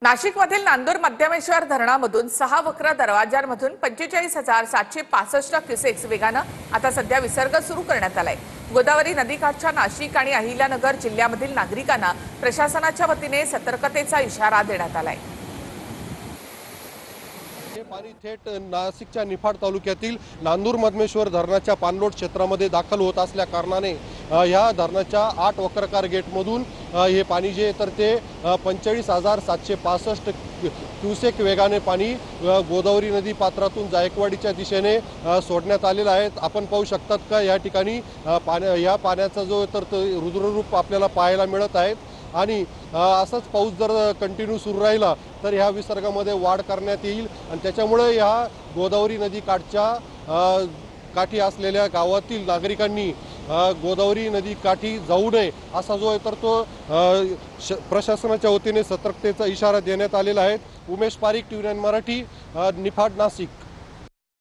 नाशिकमधील नांदूर मध्यमेश्वर धरणामधून 6 वक्र दरवाजांमधून 45,765 क्युसेक्स वेगानं आता सध्या विसर्ग सुरू करण्यात आलाय। गोदावरी नदीकाठच्या नाशिक आणि अहिल्यानगर जिल्ह्यामधील नागरिकांना प्रशासनाच्या वतीने सतर्कतेचा इशारा देण्यात आलाय। हे पाणी थेट नाशिकच्या निफाड तालुक्यातील नांदूर मध्यमेश्वर धरणाच्या पाणलोट क्षेत्रामध्ये दाखल होत असल्या कारणाने या धरणाच्या 8 वक्राकार गेटमधून हे पाणी जे तर ते 45,765 क्युसेक वेगाने पाणी गोदावरी नदी पात्रातून जायकवाडीच्या दिशेने सोडण्यात आलेलं आहे। आपण पाहू शकतात का या ठिकाणी या पाण्याचा जो तर रुद्ररूप आपल्याला पाहायला मिळत आहे आणि असाच पाऊस जर कंटिन्यू सुरू राहिला तर ह्या विसर्गामध्ये वाढ करण्यात येईल आणि त्याच्यामुळे ह्या गोदावरी नदी काठी असलेल्या गावातील नागरिकांनी गोदावरी नदी काठी जाऊ नये असा जो आहे तर तो प्रशासनाच्या वतीने सतर्कतेचा इशारा देण्यात आलेला आहे। उमेश पारिक, TV9 मराठी, निफाड, नाशिक।